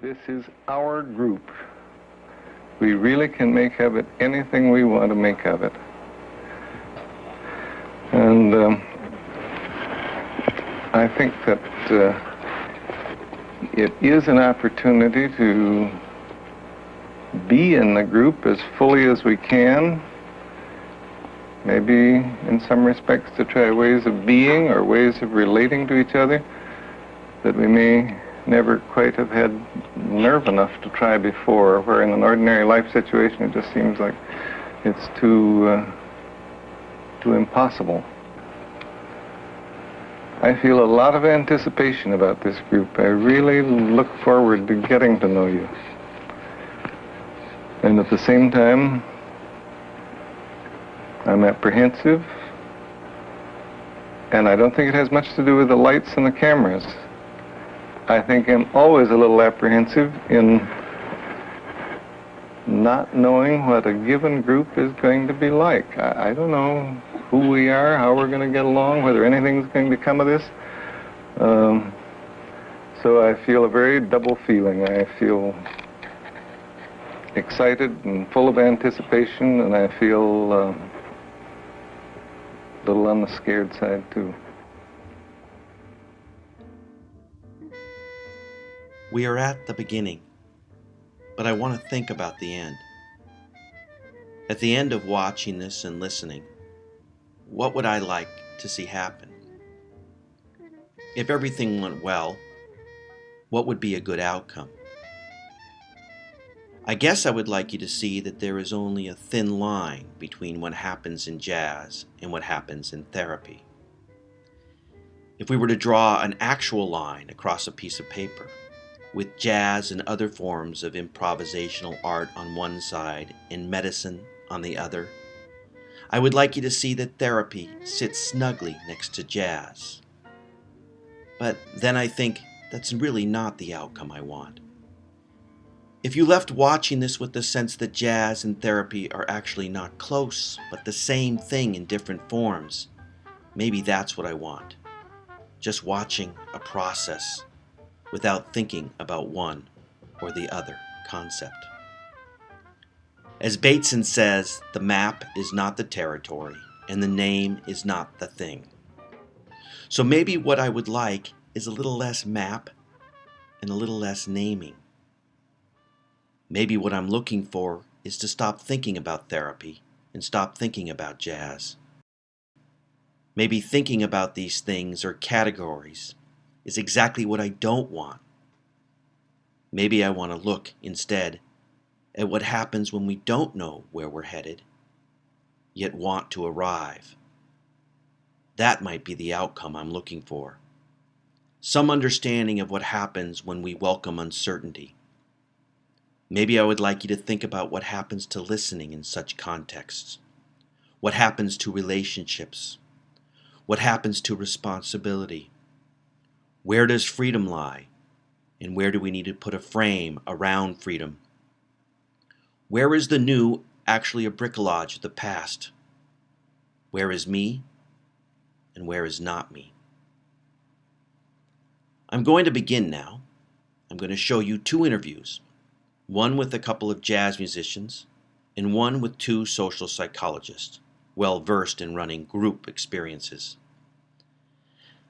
This is our group. We really can make of it anything we want to make of it. And I think that it is an opportunity to be in the group as fully as we can. Maybe in some respects to try ways of being or ways of relating to each other that we may never quite have had nerve enough to try before, where in an ordinary life situation it just seems like it's too impossible. I feel a lot of anticipation about this group. I really look forward to getting to know you. And at the same time, I'm apprehensive, and I don't think it has much to do with the lights and the cameras. I think I'm always a little apprehensive in not knowing what a given group is going to be like. I don't know who we are, how we're going to get along, whether anything's going to come of this. So I feel a very double feeling. I feel excited and full of anticipation, and I feel a little on the scared side, too. We are at the beginning, but I want to think about the end. At the end of watching this and listening, what would I like to see happen? If everything went well, what would be a good outcome? I guess I would like you to see that there is only a thin line between what happens in jazz and what happens in therapy. If we were to draw an actual line across a piece of paper, with jazz and other forms of improvisational art on one side and medicine on the other, I would like you to see that therapy sits snugly next to jazz. But then I think that's really not the outcome I want. If you left watching this with the sense that jazz and therapy are actually not close, but the same thing in different forms, maybe that's what I want. Just watching a process without thinking about one or the other concept. As Bateson says, the map is not the territory, and the name is not the thing. So maybe what I would like is a little less map and a little less naming. Maybe what I'm looking for is to stop thinking about therapy and stop thinking about jazz. Maybe thinking about these things or categories is exactly what I don't want. Maybe I want to look instead at what happens when we don't know where we're headed, yet want to arrive. That might be the outcome I'm looking for. Some understanding of what happens when we welcome uncertainty. Maybe I would like you to think about what happens to listening in such contexts, what happens to relationships, what happens to responsibility. Where does freedom lie, and where do we need to put a frame around freedom? Where is the new actually a bricolage of the past? Where is me, and where is not me? I'm going to begin now. I'm going to show you 2 interviews, one with a couple of jazz musicians, and one with 2 social psychologists, well versed in running group experiences.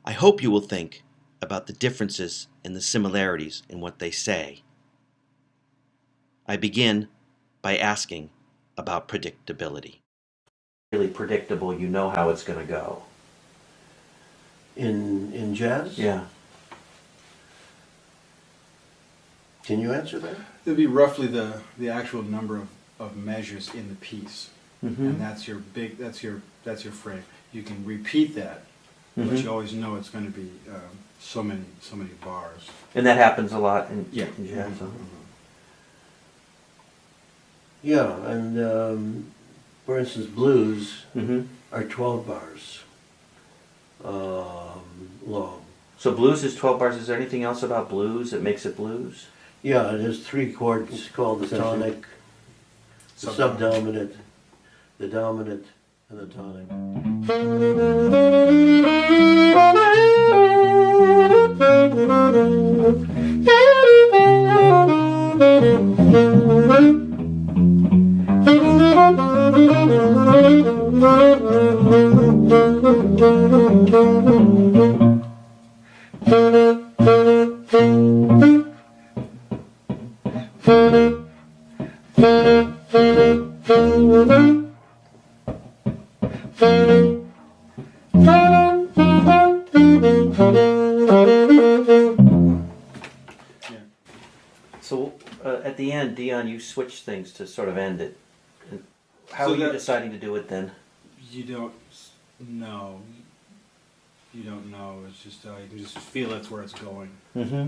I hope you will think about the differences and the similarities in what they say. I begin by asking about predictability. Really predictable, you know how it's going to go. In jazz? Yeah. Can you answer that? It would be roughly the actual number of measures in the piece, and that's your frame. You can repeat that, but you always know it's going to be so many bars. And that happens a lot in jazz. Yeah, and for instance, blues are 12 bars long. So blues is 12 bars. Is there anything else about blues that makes it blues? Yeah, there's 3 chords called the tonic, the subdominant, the dominant, and the tonic. So at the end, Dion, you switched things to sort of end it. And how So are you that- deciding to do it then? You don't know. You don't know. It's just you can just feel that's where it's going. Mm-hmm.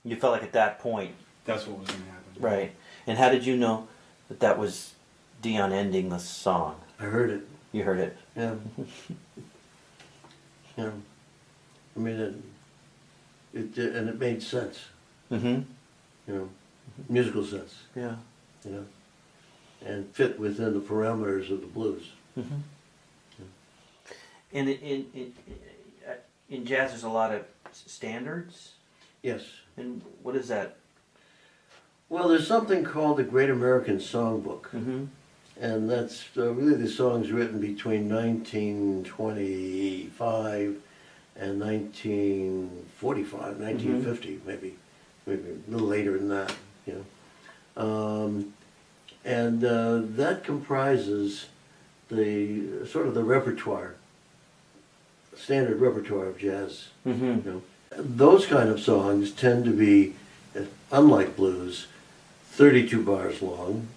You felt like at that point, That's what was going to happen. right? And how did you know that that was Dion ending the song? I heard it. You heard it. Yeah. Yeah. I mean, and it made sense. Mm-hmm. You know, musical sense. Yeah. You know, and fit within the parameters of the blues. Mm-hmm. And in jazz, there's a lot of standards. Yes. And what is that? Well, there's something called the Great American Songbook, Mm-hmm. and that's really the songs written between 1925 and 1945, 1950, maybe a little later than that. You know, and that comprises the sort of the repertoire, standard repertoire of jazz. Mm-hmm. You know, those kind of songs tend to be, unlike blues, 32 bars long,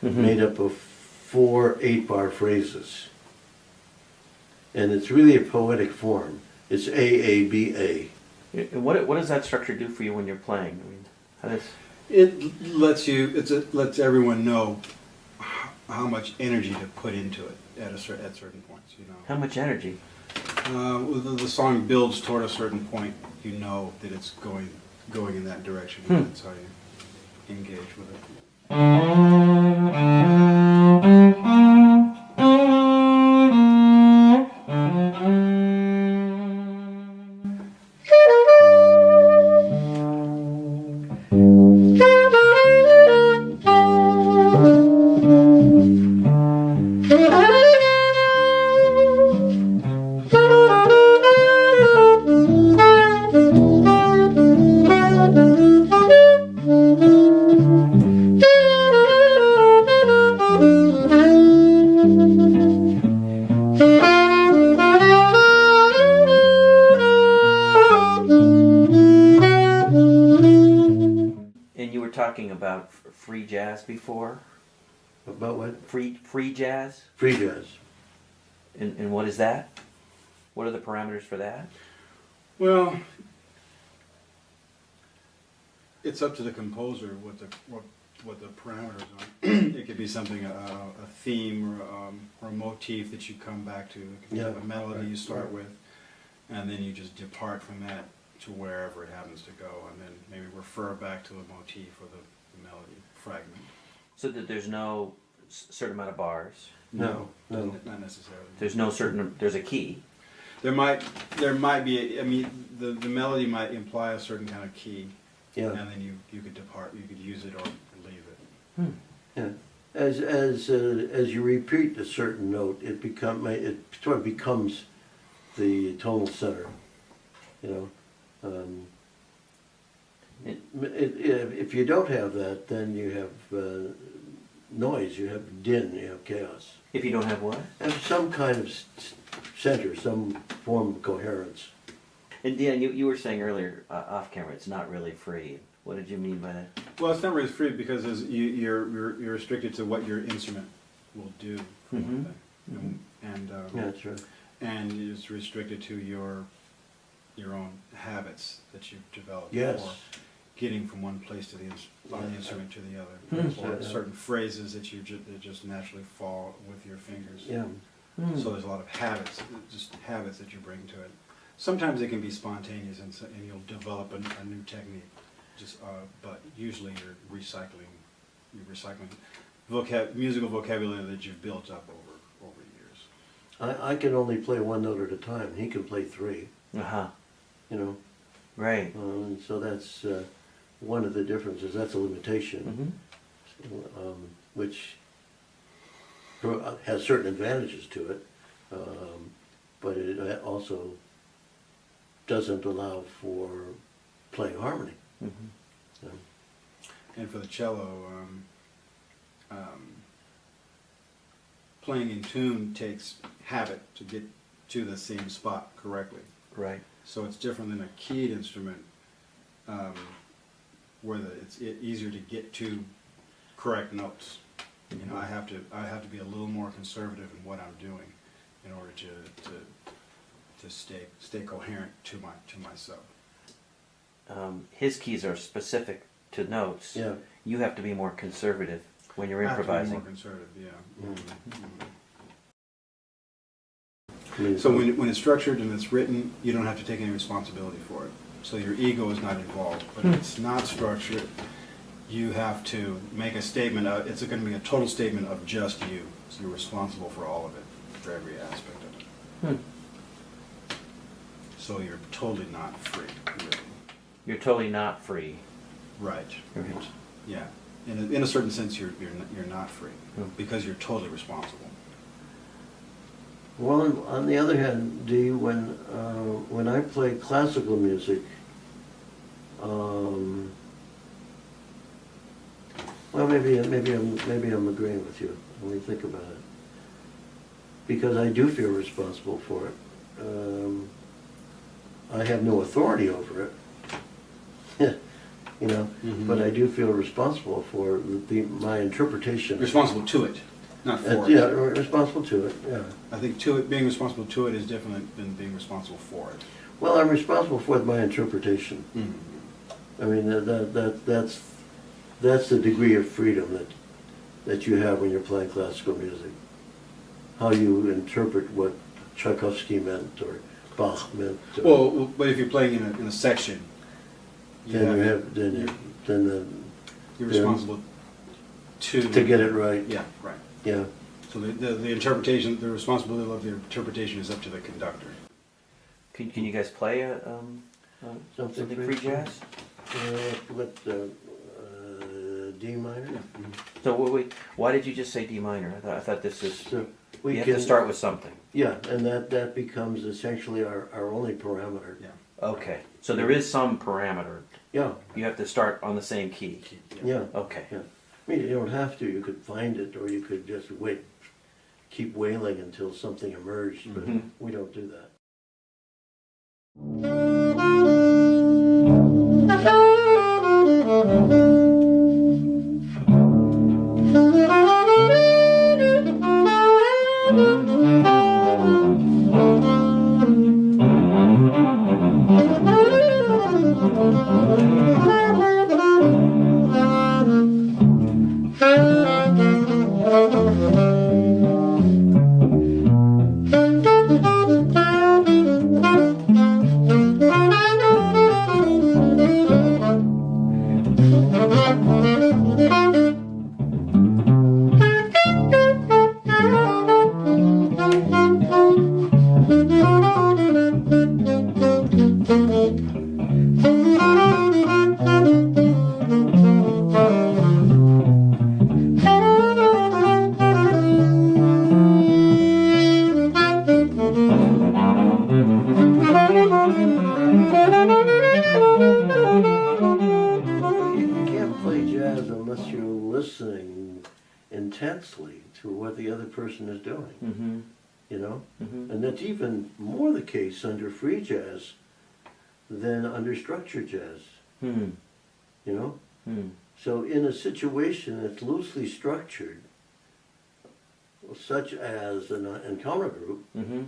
Mm-hmm. made up of 4 8-bar phrases. And it's really a poetic form. It's A-A-B-A. And what does that structure do for you when you're playing? I mean, how does? It lets lets everyone know how much energy to put into it at certain points. You know. How much energy? The song builds toward a certain point. You know that it's going in that direction. That's how you engage with it. And you were talking about free jazz before. About what? Free jazz. Free jazz. And what is that? What are the parameters for that? Well, it's up to the composer what the parameters are. It could be something a theme or a motif that you come back to. It could be Yeah, a melody right, you start right. with, and then you just depart from that to wherever it happens to go, and then maybe refer back to the motif or the melody fragment. So that there's no certain amount of bars. No. Not necessarily. There's no certain. There's a key. There might be. I mean, the melody might imply a certain kind of key, Yeah. and then you could depart. You could use it or leave it. Yeah. As you repeat a certain note, it sort of becomes the tonal center. You know. If you don't have that, then you have noise, you have din, you have chaos. If you don't have what? Have some kind of center, some form of coherence. And Dan, you were saying earlier off camera, it's not really free. What did you mean by that? Well, it's not really free because you're restricted to what your instrument will do. For one thing. And Yeah, that's right. and it's restricted to your own habits that you've developed. Yes. For getting from one place to the instrument to the other, or Yeah. certain phrases that that just naturally fall with your fingers. Yeah. So there's a lot of habits, just habits that you bring to it. Sometimes it can be spontaneous, and you'll develop a new technique. But usually you're recycling musical vocabulary that you've built up over years. I can only play one note at a time. He can play 3. Uh-huh. You know. Right. And so that's one of the differences. That's a limitation, which has certain advantages to it. but it also doesn't allow for playing harmony. Mm-hmm. So, And for the cello, playing in tune takes habit to get to the same spot correctly. Right. So it's different than a keyed instrument, where it's easier to get to correct notes. You know, I have to be a little more conservative in what I'm doing in order to stay coherent to myself. His keys are specific to notes. yeah. You have to be more conservative when you're I have to be improvising. more conservative, yeah. Mm. I mean, So when it's structured and it's written, you don't have to take any responsibility for it. So your ego is not involved. But if it's not structured, you have to make a statement. It's going to be a total statement of just you. So you're responsible for all of it, for every aspect of it. So you're totally not free, really. You're totally not free. Right. Right. Yeah. In a certain sense, you're not free Hmm. because you're totally responsible. Well, on the other hand, when I play classical music, well, maybe I'm agreeing with you when we think about it, because I do feel responsible for it. I have no authority over it, you know, Mhm. but I do feel responsible for my interpretation. Responsible to it, not for Yeah, it. responsible to it. Yeah. I think being responsible to it is different than being responsible for it. Well, I'm responsible for my interpretation. I mean, that's the degree of freedom that you have when you're playing classical music. How you interpret what Tchaikovsky meant or Bach meant. Well, but if you're playing in a section, then you're responsible to get it right. Yeah, right. Yeah. So the interpretation, the responsibility of the interpretation is up to the conductor. Can you guys play something free jazz? What D minor? Yeah. So why did you just say D minor? I thought this is. So You have to start with something. Yeah, and that becomes essentially our only parameter. Yeah. Okay. So there is some parameter. Yeah. You have to start on the same key. Yeah. Okay. Yeah. I mean, you don't have to. You could find it, or you could just keep wailing until something emerged. But Mhm. we don't do that. You can't play jazz unless you're listening intensely to what the other person is doing, Mm-hmm. you know? Mm-hmm. And that's even more the case under free jazz than under structured jazz, Hmm. you know? Hmm. So in a situation that's loosely structured, such as an encounter group, Mm-hmm.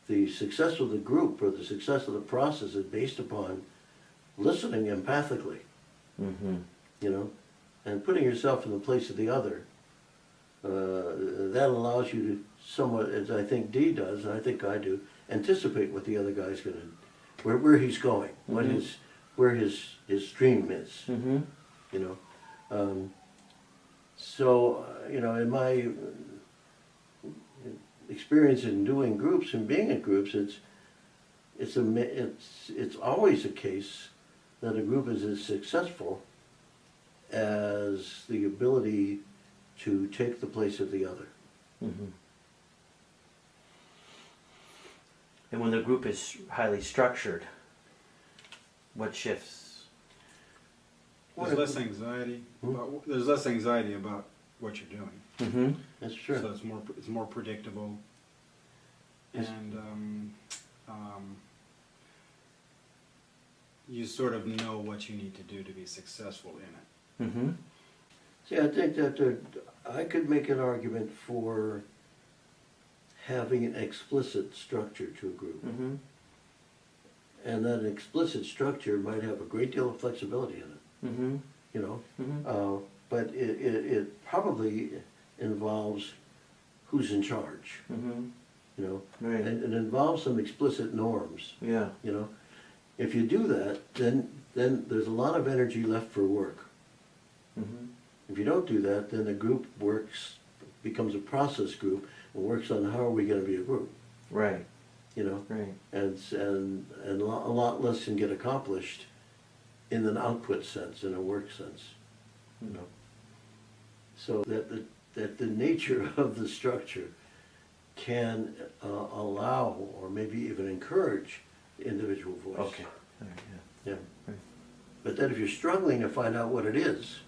the success of the group or the success of the process is based upon listening empathically, Mm-hmm. you know, and putting yourself in the place of the other. That allows you to somewhat, as I think Dee does, and I think I do, anticipate what the other guy's going to, where he's going, Mhm. where his stream is, Mm-hmm. you know. So, in my experience in doing groups and being in groups, it's always a case that a group is as successful as the ability to take the place of the other. Mm-hmm. And when the group is highly structured, what shifts? There's less anxiety. There's less anxiety about what you're doing. Mm-hmm. That's true. So it's more predictable, and you sort of know what you need to do to be successful in it. Mm-hmm. See, I think that I could make an argument for having an explicit structure to a group. Mm-hmm. And that explicit structure might have a great deal of flexibility in it, Mm-hmm. you know? Mm-hmm. But it probably involves who's in charge, Mm-hmm. you know? Right. And it involves some explicit norms, Yeah. you know? If you do that, then there's a lot of energy left for work. Mm-hmm. If you don't do that, then the group becomes a process group and works on how are we going to be a group, Right. you know? Right. And a lot less can get accomplished in an output sense, in a work sense, you know? So that the nature of the structure can allow or maybe even encourage individual voice. Okay. All right, yeah. Yeah. Right. But then if you're struggling to find out what it is,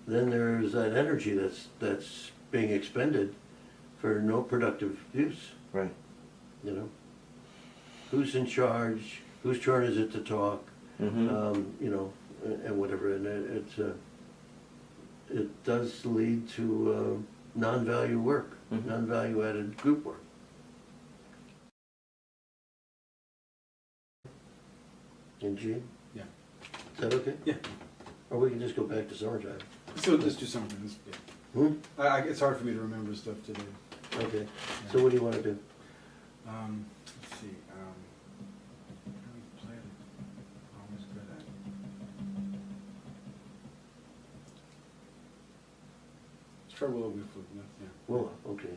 then there's that energy that's being expended for no productive use, Right. you know? Who's in charge? Whose turn is it to talk? Mm-hmm. You know, and whatever. And it does lead to non-value work, Mhm. non-value added group work. And Gene, Yeah. is that okay? Yeah. Or we can just go back to summertime. So let's do something. Yeah. Hmm? It's hard for me to remember stuff today. Okay. So what do you want to do? Let's see. Play it. Always good at. Let's try Willow Leaf Flute. Yeah. Well, okay.